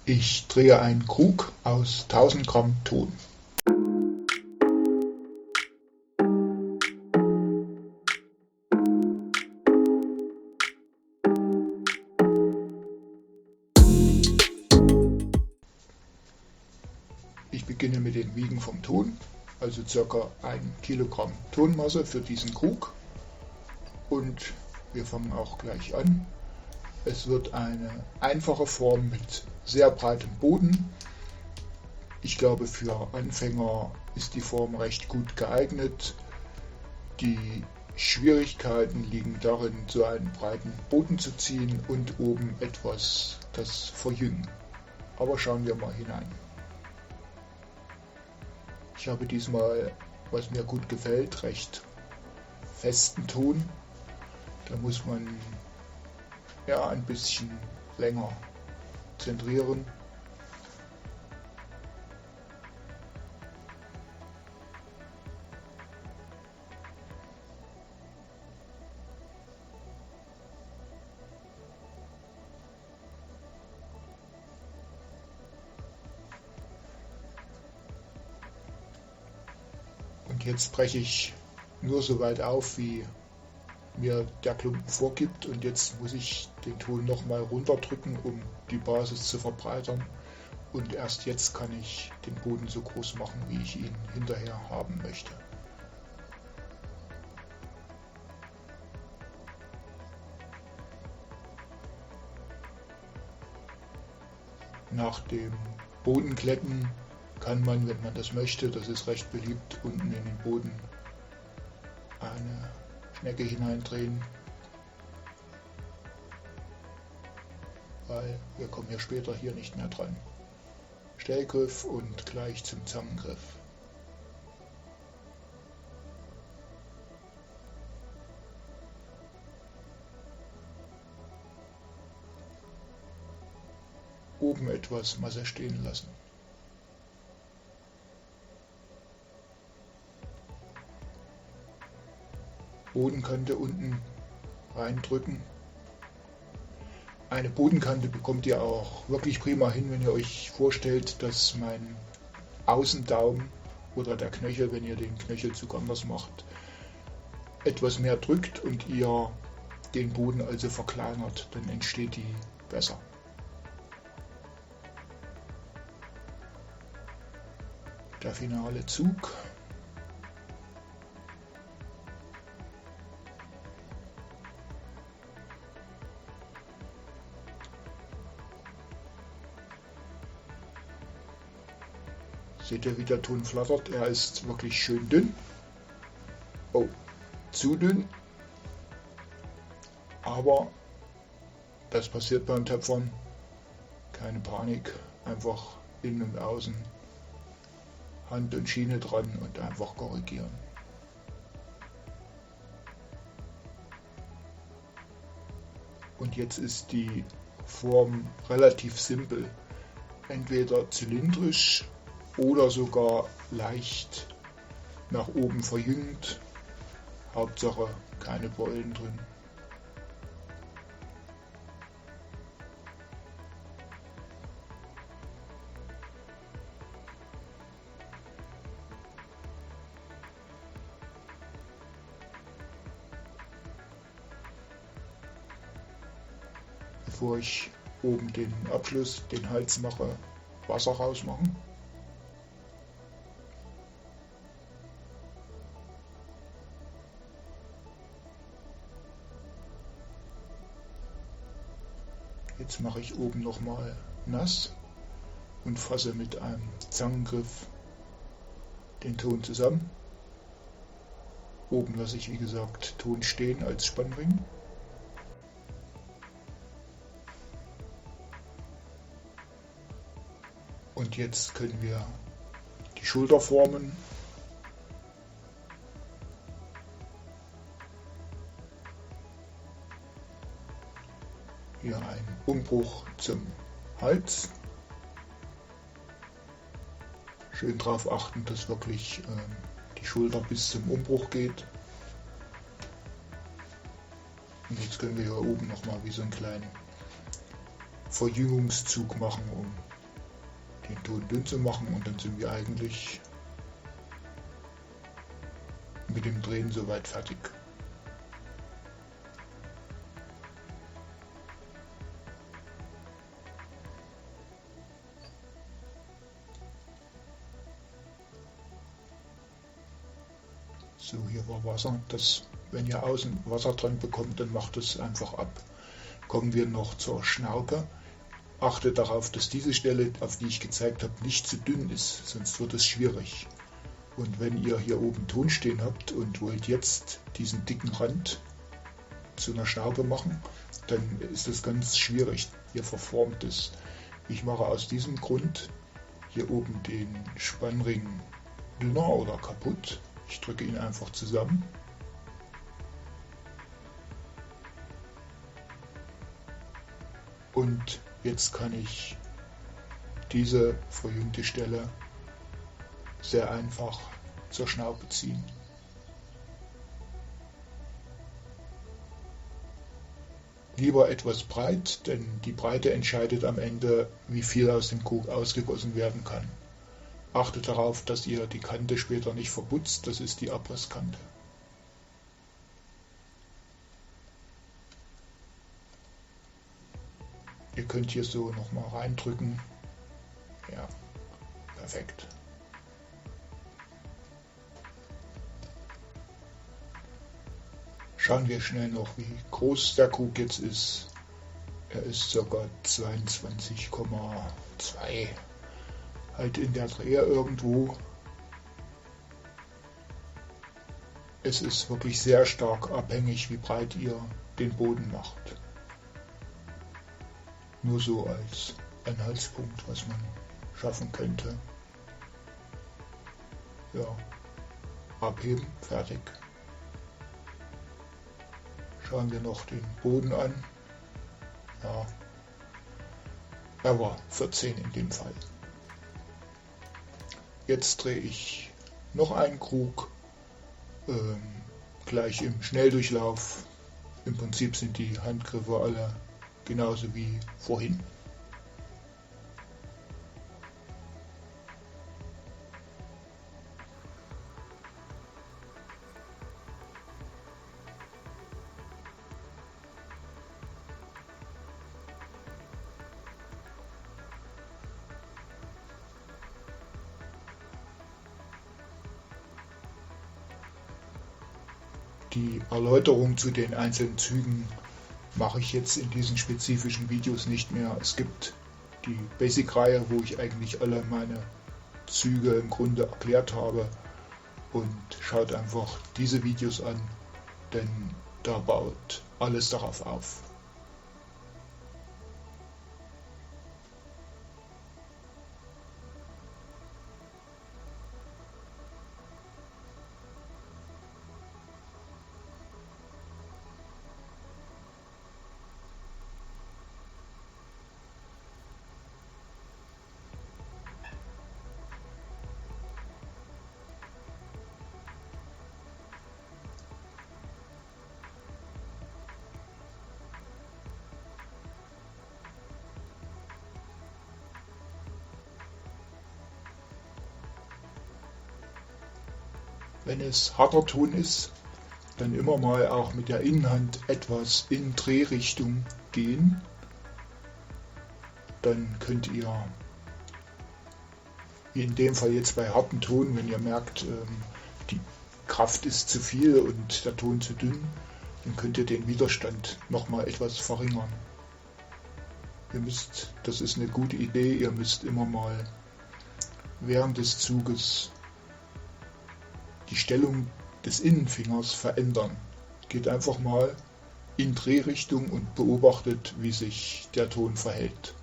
Ich drehe einen Krug aus 1000 Gramm Ton. Ich beginne mit dem Wiegen vom Ton, also ca. 1 Kilogramm Tonmasse für diesen Krug. Und wir fangen auch gleich an. Es wird eine einfache Form mit sehr breitem Boden. Ich glaube, für Anfänger ist die Form recht gut geeignet. Die Schwierigkeiten liegen darin, so einen breiten Boden zu ziehen und oben etwas das Verjüngen. Aber schauen wir mal hinein. Ich habe diesmal, was mir gut gefällt, recht festen Ton. Da muss man ein bisschen länger zentrieren. Und jetzt breche ich nur so weit auf, wie mir der Klumpen vorgibt, und jetzt muss ich den Ton nochmal runterdrücken, um die Basis zu verbreitern, und erst jetzt kann ich den Boden so groß machen, wie ich ihn hinterher haben möchte. Nach dem Bodenkletten kann man, wenn man das möchte, das ist recht beliebt, unten in den Boden eine Schnecke hineindrehen, weil wir kommen ja später hier nicht mehr dran. Stellgriff und gleich zum Zangengriff. Oben etwas Masse stehen lassen. Bodenkante unten reindrücken. Eine Bodenkante bekommt ihr auch wirklich prima hin, wenn ihr euch vorstellt, dass mein Außendaumen oder der Knöchel, wenn ihr den Knöchelzug anders macht, etwas mehr drückt und ihr den Boden also verkleinert, dann entsteht die besser. Der finale Zug. Seht ihr, wie der Ton flattert? Er ist wirklich schön dünn. Oh, zu dünn. Aber das passiert beim Töpfern. Keine Panik. Einfach innen und außen Hand und Schiene dran und einfach korrigieren. Und jetzt ist die Form relativ simpel. Entweder zylindrisch oder sogar leicht nach oben verjüngt. Hauptsache keine Beulen drin. Bevor ich oben den Abschluss, den Hals mache, Wasser rausmachen. Jetzt mache ich oben nochmal nass und fasse mit einem Zangengriff den Ton zusammen. Oben lasse ich, wie gesagt, Ton stehen als Spannring. Und jetzt können wir die Schulter formen. Hier ein Umbruch zum Hals. Schön darauf achten, dass wirklich die Schulter bis zum Umbruch geht. Und jetzt können wir hier oben nochmal wie so einen kleinen Verjüngungszug machen, um den Ton dünn zu machen, und dann sind wir eigentlich mit dem Drehen soweit fertig. So, hier war Wasser. Wenn ihr außen Wasser dran bekommt, dann macht es einfach ab. Kommen wir noch zur Schnaube. Achtet darauf, dass diese Stelle, auf die ich gezeigt habe, nicht zu dünn ist, sonst wird es schwierig. Und wenn ihr hier oben Ton stehen habt und wollt jetzt diesen dicken Rand zu einer Schnaube machen, dann ist das ganz schwierig. Ihr verformt es. Ich mache aus diesem Grund hier oben den Spannring dünner oder kaputt. Ich drücke ihn einfach zusammen. Und jetzt kann ich diese verjüngte Stelle sehr einfach zur Schnaube ziehen. Lieber etwas breit, denn die Breite entscheidet am Ende, wie viel aus dem Krug ausgegossen werden kann. Achtet darauf, dass ihr die Kante später nicht verputzt, das ist die Abrisskante. Ihr könnt hier so nochmal reindrücken. Ja, perfekt. Schauen wir schnell noch, wie groß der Krug jetzt ist. Er ist ca. 22,2. Halt in der Dreher irgendwo. Es ist wirklich sehr stark abhängig, wie breit ihr den Boden macht. Nur so als Anhaltspunkt, was man schaffen könnte. Ja, abheben, fertig. Schauen wir noch den Boden an. Ja, er war 14 in dem Fall. Jetzt drehe ich noch einen Krug, gleich im Schnelldurchlauf. Im Prinzip sind die Handgriffe alle genauso wie vorhin. Die Erläuterung zu den einzelnen Zügen mache ich jetzt in diesen spezifischen Videos nicht mehr. Es gibt die Basic-Reihe, wo ich eigentlich alle meine Züge im Grunde erklärt habe, und schaut einfach diese Videos an, denn da baut alles darauf auf. Wenn es harter Ton ist, dann immer mal auch mit der Innenhand etwas in Drehrichtung gehen. Dann könnt ihr, wie in dem Fall jetzt bei hartem Ton, wenn ihr merkt, die Kraft ist zu viel und der Ton zu dünn, dann könnt ihr den Widerstand nochmal etwas verringern. Das ist eine gute Idee, ihr müsst immer mal während des Zuges die Stellung des Innenfingers verändern. Geht einfach mal in Drehrichtung und beobachtet, wie sich der Ton verhält.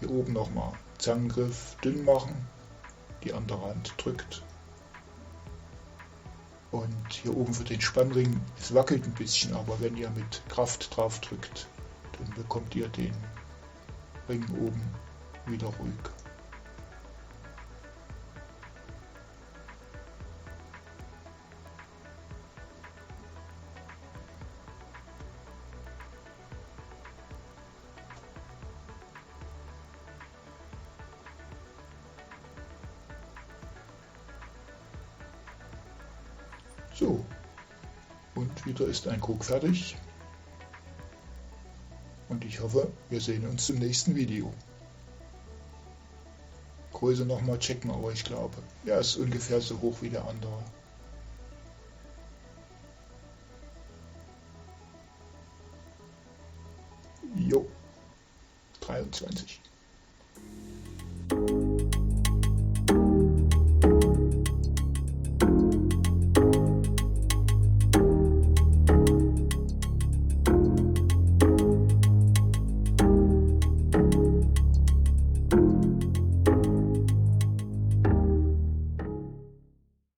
Hier oben nochmal Zangengriff dünn machen, die andere Hand drückt. Und hier oben für den Spannring, es wackelt ein bisschen, aber wenn ihr mit Kraft drauf drückt, dann bekommt ihr den Ring oben wieder ruhig. So, und wieder ist ein Krug fertig. Und ich hoffe, wir sehen uns zum nächsten Video. Größe nochmal checken, aber ich glaube, er ist ungefähr so hoch wie der andere. Jo, 23.